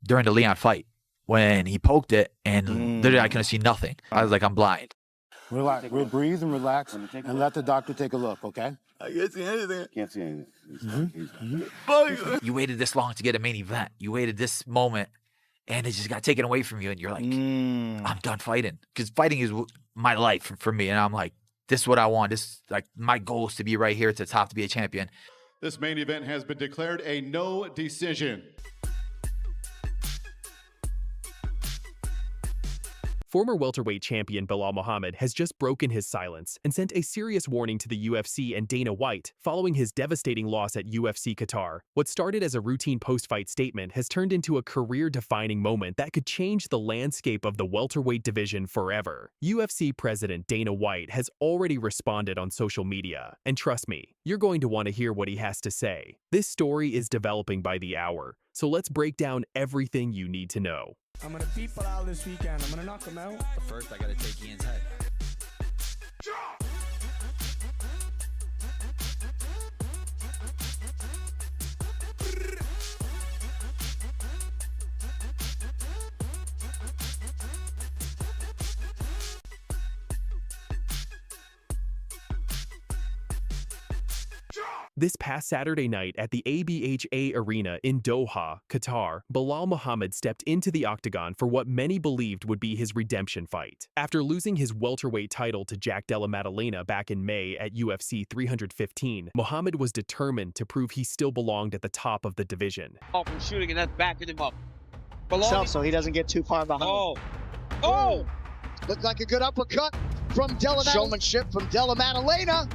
during the Leon fight when he poked it and literally I couldn't see nothing. I was like, I'm blind. Relax. We'll breathe and relax and let the doctor take a look, okay? I can't see anything. Can't see anything. You waited this long to get a main event. You waited this moment, and it just got taken away from you, and you're like, I'm done fighting. Because fighting is my life for me, and I'm like, this is what I want. This like my goal is to be right here at the top to be a champion. This main event has been declared a no decision. Former welterweight champion Belal Muhammad has just broken his silence and sent a serious warning to the UFC and Dana White following his devastating loss at UFC Qatar. What started as a routine post-fight statement has turned into a career-defining moment that could change the landscape of the welterweight division forever. UFC President Dana White has already responded on social media, and trust me, you're going to want to hear what he has to say. This story is developing by the hour, so let's break down everything you need to know. I'm gonna beat Belal this weekend. I'm gonna knock him out. First, I gotta take Ian's head. This past Saturday night at the ABHA Arena in Doha, Qatar, Belal Muhammad stepped into the octagon for what many believed would be his redemption fight. After losing his welterweight title to Jack Della Maddalena back in May at UFC 315, Muhammad was determined to prove he still belonged at the top of the division. From shooting and that's backing him up. So he doesn't get too far behind. Oh! Looked like a good uppercut from Della Maddalena. Showmanship from Della Maddalena.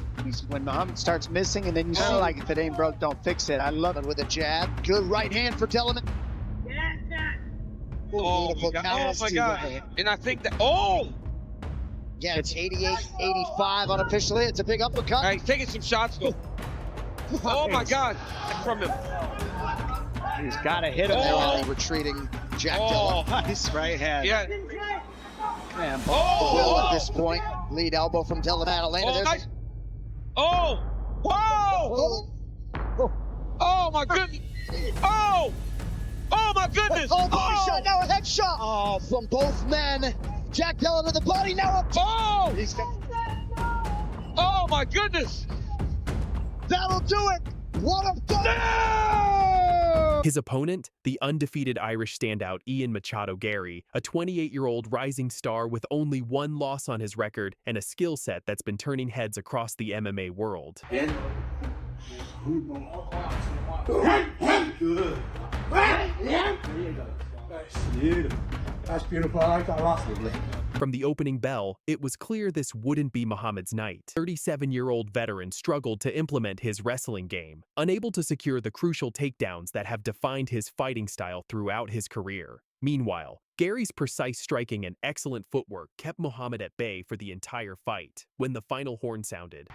When Muhammad starts missing and then you see like if it ain't broke, don't fix it. I love it with a jab. Good right hand for Della Maddalena. Oh my God. And I think that, yeah, it's 88-85 unofficially. It's a big uppercut. All right, he's taking some shots though. Oh my God. From him. He's got to hit him there. Retreating Jack Della. Nice right hand. Yeah. And Will at this point. Lead elbow from Della Maddalena. Nice. Oh! Whoa! Oh my goodness! Oh! Oh my goodness! Oh, body shot, now a headshot! Oh, from both men. Jack Della to the body, now up. Oh! Oh my goodness! That'll do it! What a fight! No! His opponent, the undefeated Irish standout Ian Machado Garry, a 28-year-old rising star with only one loss on his record and a skill set that's been turning heads across the MMA world. That's beautiful. I like that last one. From the opening bell, it was clear this wouldn't be Muhammad's night. 37-year-old veteran struggled to implement his wrestling game, unable to secure the crucial takedowns that have defined his fighting style throughout his career. Meanwhile, Garry's precise striking and excellent footwork kept Muhammad at bay for the entire fight. When the final horn sounded,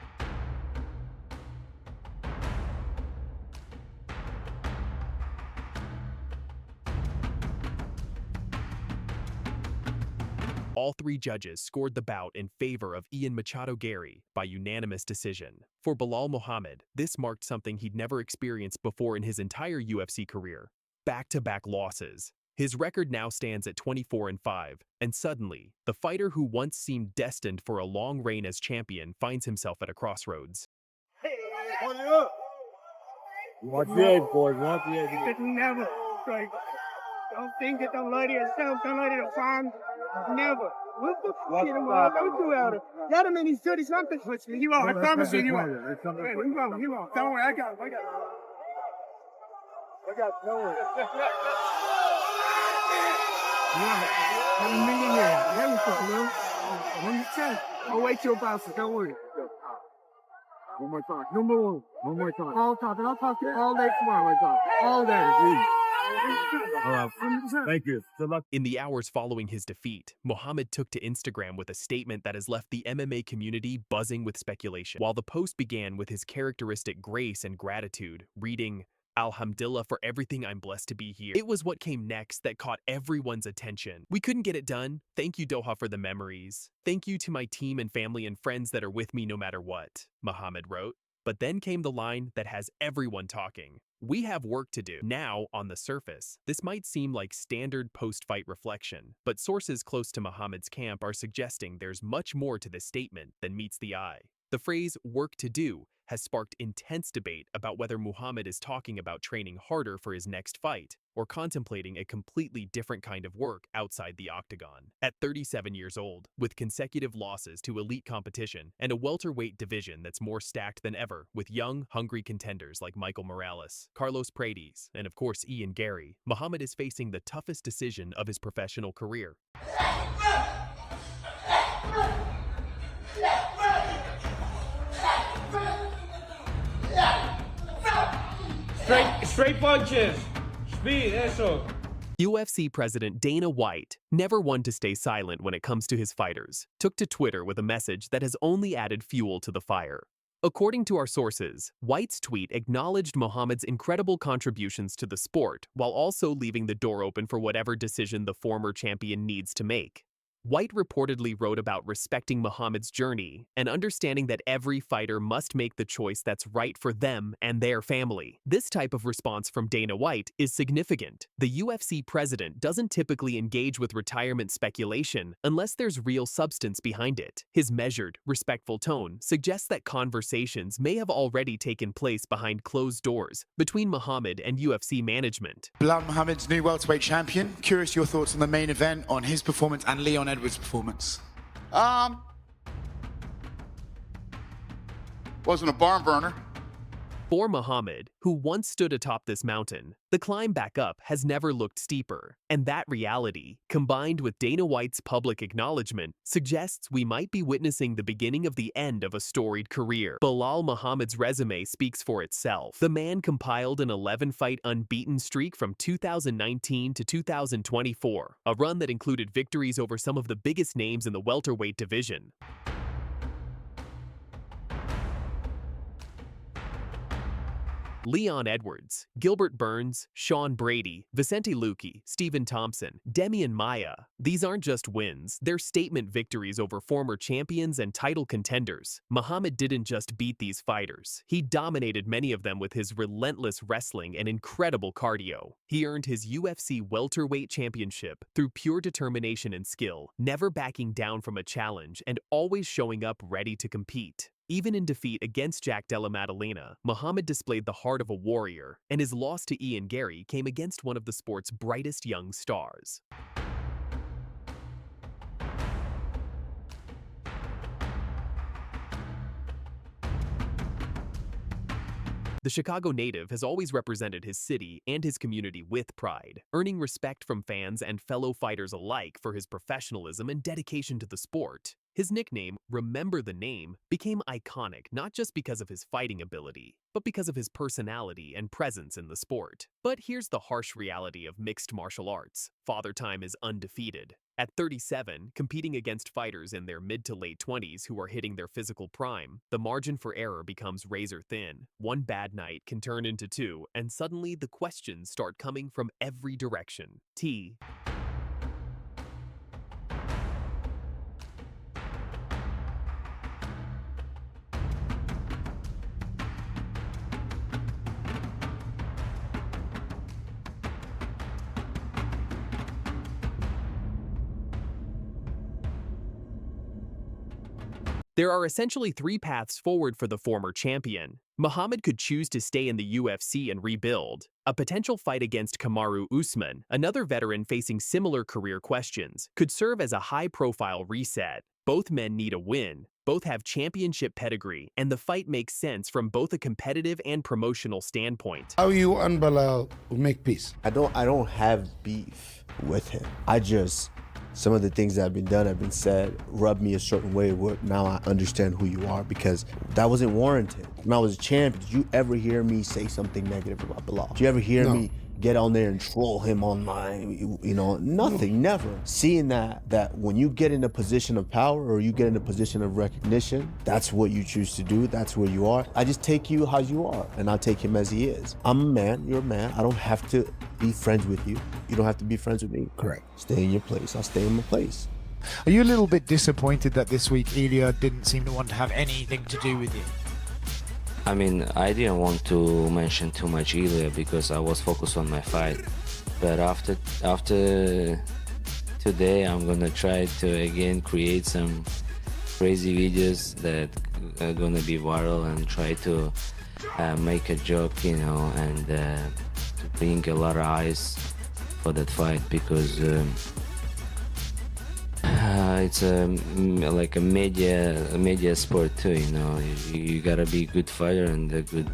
all three judges scored the bout in favor of Ian Machado Garry by unanimous decision. For Belal Muhammad, this marked something he'd never experienced before in his entire UFC career: back-to-back losses. His record now stands at 24-5, and suddenly, the fighter who once seemed destined for a long reign as champion finds himself at a crossroads. Watch the edge, boys. Watch the edge. You could never strike. Don't think it, don't lie to yourself, don't lie to the fans. Never. What the fuck? Don't do it. Let him in, he's good, he's not the switch. You are, I promise you, you are. You are. Don't worry, I got it. Don't worry. I'm meeting here. Let me fuck, man. 110. I'll wait till bouncer, don't worry. One more time. Number one. One more time. I'll talk to you all day tomorrow, all day, please. Thank you. Good luck. In the hours following his defeat, Muhammad took to Instagram with a statement that has left the MMA community buzzing with speculation. While the post began with his characteristic grace and gratitude, reading, "Alhamdulillah for everything, I'm blessed to be here," it was what came next that caught everyone's attention. "We couldn't get it done. Thank you, Doha, for the memories. Thank you to my team and family and friends that are with me no matter what," Muhammad wrote. But then came the line that has everyone talking. "We have work to do." Now, on the surface, this might seem like standard post-fight reflection, but sources close to Muhammad's camp are suggesting there's much more to this statement than meets the eye. The phrase "work to do" has sparked intense debate about whether Muhammad is talking about training harder for his next fight or contemplating a completely different kind of work outside the octagon. At 37 years old, with consecutive losses to elite competition and a welterweight division that's more stacked than ever with young, hungry contenders like Michael Morales, Carlos Paredes, and of course Ian Garry, Muhammad is facing the toughest decision of his professional career. Straight punches. Speed, eso. UFC President Dana White, never one to stay silent when it comes to his fighters, took to Twitter with a message that has only added fuel to the fire. According to our sources, White's tweet acknowledged Muhammad's incredible contributions to the sport while also leaving the door open for whatever decision the former champion needs to make. White reportedly wrote about respecting Muhammad's journey and understanding that every fighter must make the choice that's right for them and their family. This type of response from Dana White is significant. The UFC president doesn't typically engage with retirement speculation unless there's real substance behind it. His measured, respectful tone suggests that conversations may have already taken place behind closed doors between Muhammad and UFC management. Belal Muhammad's new welterweight champion. Curious your thoughts on the main event, on his performance and Leon Edwards' performance. Wasn't a barn burner. For Muhammad, who once stood atop this mountain, the climb back up has never looked steeper, and that reality, combined with Dana White's public acknowledgement, suggests we might be witnessing the beginning of the end of a storied career. Belal Muhammad's resume speaks for itself. The man compiled an 11-fight unbeaten streak from 2019 to 2024, a run that included victories over some of the biggest names in the welterweight division. Leon Edwards, Gilbert Burns, Brady, Vicente Luque, Thompson, Demian Maia. These aren't just wins, they're statement victories over former champions and title contenders. Muhammad didn't just beat these fighters, he dominated many of them with his relentless wrestling and incredible cardio. He earned his UFC welterweight championship through pure determination and skill, never backing down from a challenge and always showing up ready to compete. Even in defeat against Jack Della Maddalena, Muhammad displayed the heart of a warrior, and his loss to Ian Garry came against one of the sport's brightest young stars. The Chicago native has always represented his city and his community with pride, earning respect from fans and fellow fighters alike for his professionalism and dedication to the sport. His nickname, Remember the Name, became iconic not just because of his fighting ability, but because of his personality and presence in the sport. But here's the harsh reality of mixed martial arts. Father Time is undefeated. At 37, competing against fighters in their mid to late 20s who are hitting their physical prime, the margin for error becomes razor thin. One bad night can turn into two, and suddenly the questions start coming from every direction. There are essentially three paths forward for the former champion. Muhammad could choose to stay in the UFC and rebuild. A potential fight against Kamaru Usman, another veteran facing similar career questions, could serve as a high-profile reset. Both men need a win. Both have championship pedigree, and the fight makes sense from both a competitive and promotional standpoint. How you and Belal make peace? I don't have beef with him. Some of the things that have been done, have been said, rubbed me a certain way where now I understand who you are, because that wasn't warranted. When I was a champ, did you ever hear me say something negative about Belal? Did you ever hear me get on there and troll him online? You know, nothing, never. Seeing that when you get in a position of power or you get in a position of recognition, that's what you choose to do, that's where you are. I just take you how you are, and I take him as he is. I'm a man, you're a man. I don't have to be friends with you. You don't have to be friends with me. Correct. Stay in your place, I'll stay in my place. Are you a little bit disappointed that this week Ilya didn't seem to want to have anything to do with you? I mean, I didn't want to mention too much Ilya because I was focused on my fight. But after today, I'm gonna try to again create some crazy videos that are gonna be viral and try to make a joke, you know, and to bring a lot of eyes for that fight because it's like a media sport too, you know. You gotta be a good fighter and a good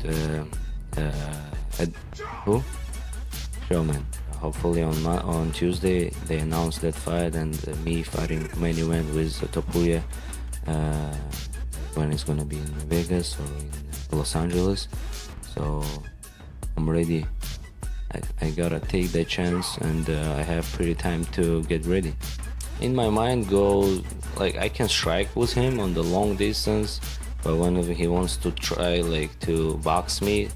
showman. Hopefully on Tuesday they announce that fight and me fighting main event with Topuria when it's gonna be in Vegas or in Los Angeles. So I'm ready. I gotta take that chance and I have pretty time to get ready. In my mind goes like I can strike with him on the long distance, but whenever he wants to try like to box me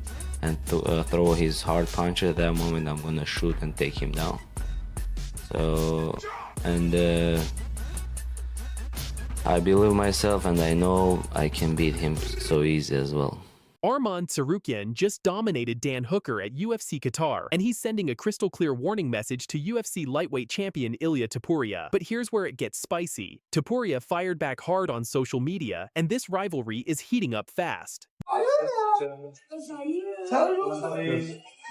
and to throw his hard punch at that moment, I'm gonna shoot and take him down. So, and I believe myself and I know I can beat him so easy as well. Arman Tsarukyan just dominated Dan Hooker at UFC Qatar, and he's sending a crystal clear warning message to UFC lightweight champion Ilia Topuria. But here's where it gets spicy. Topuria fired back hard on social media, and this rivalry is heating up fast.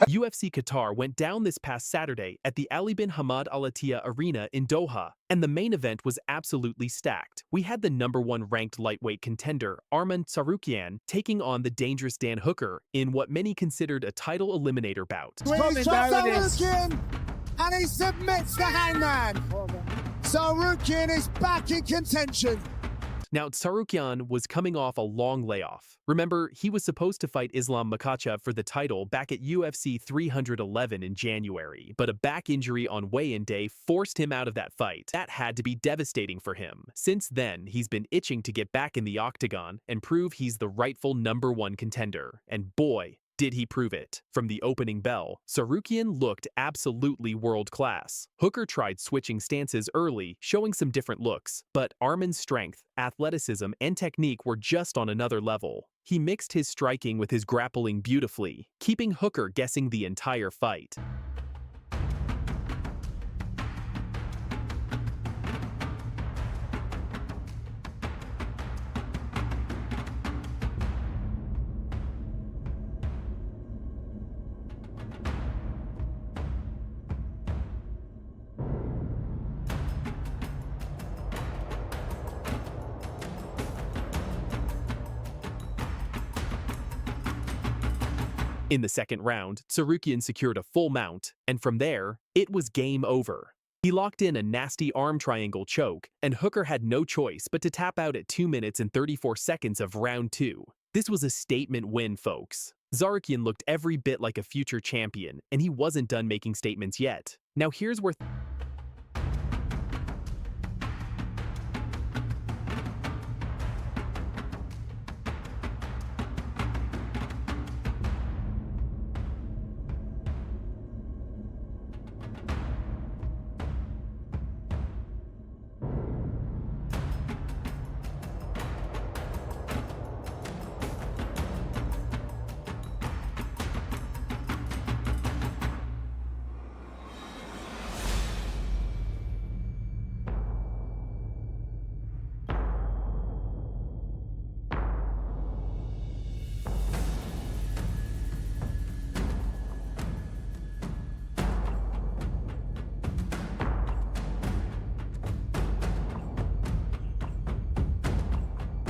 UFC Qatar went down this past Saturday at the Ali bin Hamad Al Attiyah Arena in Doha, and the main event was absolutely stacked. We had the #1 ranked lightweight contender, Arman Tsarukyan, taking on the dangerous Dan Hooker in what many considered a title eliminator bout. Tsarukyan, and he submits the hangman. Tsarukyan is back in contention. Now, Tsarukyan was coming off a long layoff. Remember, he was supposed to fight Islam Makhachev for the title back at UFC 311 in January, but a back injury on weigh-in day forced him out of that fight. That had to be devastating for him. Since then, he's been itching to get back in the octagon and prove he's the rightful #1 contender. And boy, did he prove it. From the opening bell, Tsarukyan looked absolutely world-class. Hooker tried switching stances early, showing some different looks, but Arman's strength, athleticism, and technique were just on another level. He mixed his striking with his grappling beautifully, keeping Hooker guessing the entire fight. In the second round, Tsarukyan secured a full mount, and from there, it was game over. He locked in a nasty arm triangle choke, and Hooker had no choice but to tap out at 2 minutes and 34 seconds of round 2. This was a statement win, folks. Tsarukyan looked every bit like a future champion, and he wasn't done making statements yet. Now here's where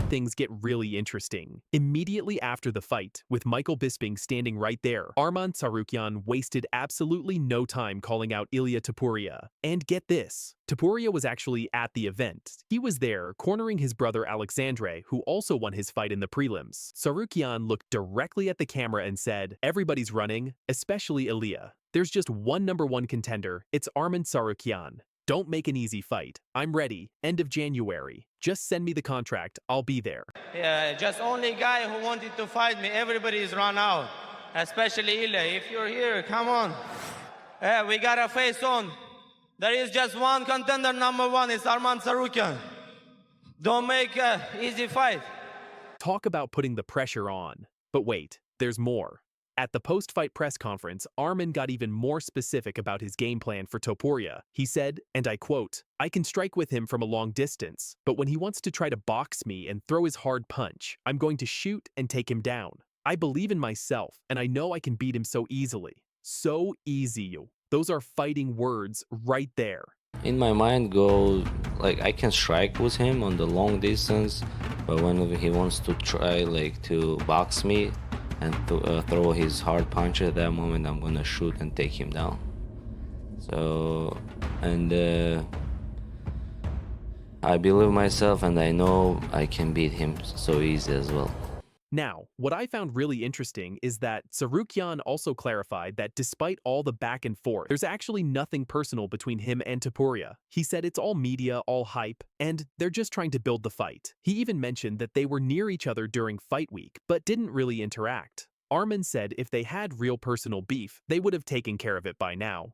things get really interesting. Immediately after the fight, with Michael Bisping standing right there, Arman Tsarukyan wasted absolutely no time calling out Ilia Topuria. And get this, Topuria was actually at the event. He was there, cornering his brother Alexandre, who also won his fight in the prelims. Tsarukyan looked directly at the camera and said, "Everybody's running, especially Ilia. There's just one #1 contender, it's Arman Tsarukyan. Don't make an easy fight. I'm ready. End of January. Just send me the contract. I'll be there." Yeah, just only guy who wanted to fight me. Everybody is run out, especially Ilya. If you're here, come on. Yeah, we got a face on. There is just one contender, #1. It's Arman Tsarukyan. Don't make an easy fight. Talk about putting the pressure on. But wait, there's more. At the post-fight press conference, Arman got even more specific about his game plan for Topuria. He said, and I quote, "I can strike with him from a long distance, but when he wants to try to box me and throw his hard punch, I'm going to shoot and take him down. I believe in myself, and I know I can beat him so easily." So easy. Those are fighting words right there. In my mind go, like, I can strike with him on the long distance, but when he wants to try, like, to box me and throw his hard punch, at that moment I'm gonna shoot and take him down. So, and I believe myself, and I know I can beat him so easy as well. Now, what I found really interesting is that Tsarukyan also clarified that despite all the back and forth, there's actually nothing personal between him and Topuria. He said it's all media, all hype, and they're just trying to build the fight. He even mentioned that they were near each other during fight week, but didn't really interact. Arman said if they had real personal beef, they would have taken care of it by now.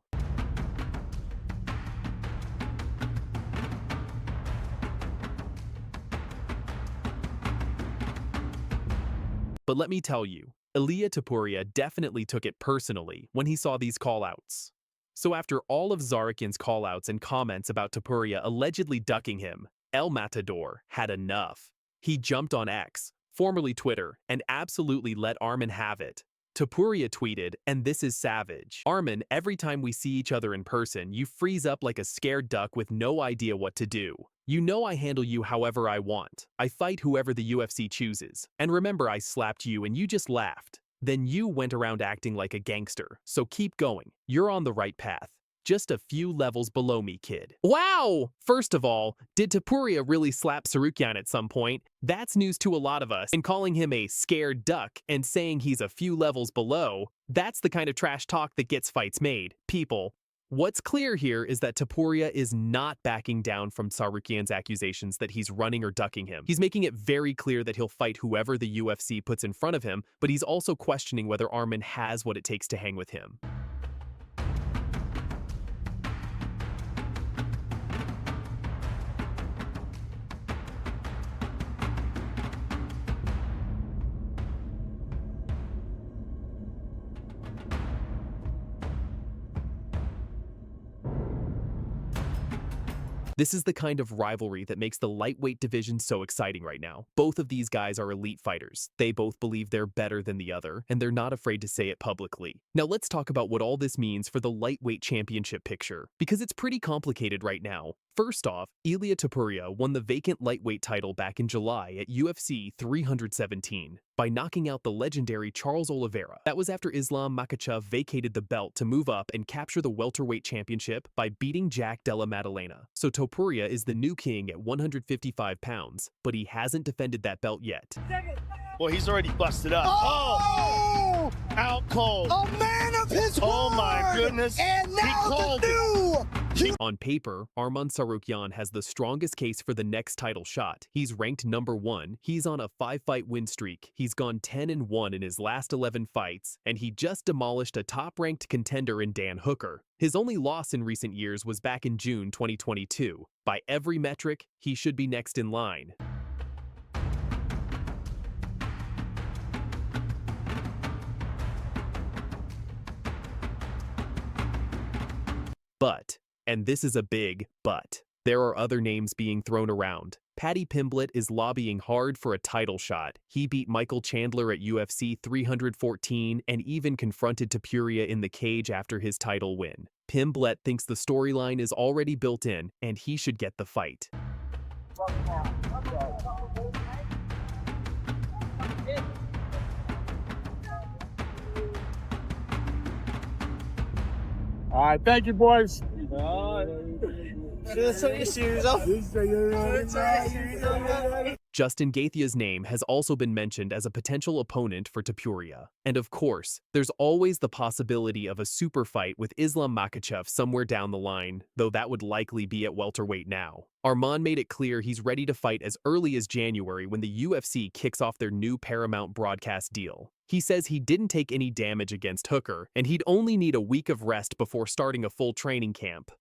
But let me tell you, Ilia Topuria definitely took it personally when he saw these callouts. So after all of Tsarukyan's callouts and comments about Topuria allegedly ducking him, El Matador had enough. He jumped on X, formerly Twitter, and absolutely let Arman have it. Topuria tweeted, and this is savage. "Arman, every time we see each other in person, you freeze up like a scared duck with no idea what to do. You know I handle you however I want. I fight whoever the UFC chooses. And remember I slapped you and you just laughed. Then you went around acting like a gangster. So keep going. You're on the right path. Just a few levels below me, kid." Wow! First of all, did Topuria really slap Tsarukyan at some point? That's news to a lot of us. And calling him a scared duck and saying he's a few levels below, that's the kind of trash talk that gets fights made. People. What's clear here is that Topuria is not backing down from Tsarukyan's accusations that he's running or ducking him. He's making it very clear that he'll fight whoever the UFC puts in front of him, but he's also questioning whether Arman has what it takes to hang with him. This is the kind of rivalry that makes the lightweight division so exciting right now. Both of these guys are elite fighters. They both believe they're better than the other, and they're not afraid to say it publicly. Now let's talk about what all this means for the lightweight championship picture, because it's pretty complicated right now. First off, Ilia Topuria won the vacant lightweight title back in July at UFC 317 by knocking out the legendary Charles Oliveira. That was after Islam Makhachev vacated the belt to move up and capture the welterweight championship by beating Jack Della Maddalena. So Topuria is the new king at 155 pounds, but he hasn't defended that belt yet. Well, he's already busted up. Oh! Out cold. A man of his word! Oh my goodness. And now the new! On paper, Arman Tsarukyan has the strongest case for the next title shot. He's ranked #1, he's on a 5-fight win streak, he's gone 10-1 in his last 11 fights, and he just demolished a top-ranked contender in Dan Hooker. His only loss in recent years was back in June 2022. By every metric, he should be next in line. But, and this is a big but, there are other names being thrown around. Paddy Pimblett is lobbying hard for a title shot. He beat Michael Chandler at UFC 314 and even confronted Topuria in the cage after his title win. Pimblett thinks the storyline is already built in and he should get the fight. All right, thank you, boys. Justin Gaethia's name has also been mentioned as a potential opponent for Topuria. And of course, there's always the possibility of a super fight with Islam Makhachev somewhere down the line, though that would likely be at welterweight now. Arman made it clear he's ready to fight as early as January when the UFC kicks off their new Paramount broadcast deal. He says he didn't take any damage against Hooker, and he'd only need a week of rest before starting a full training camp.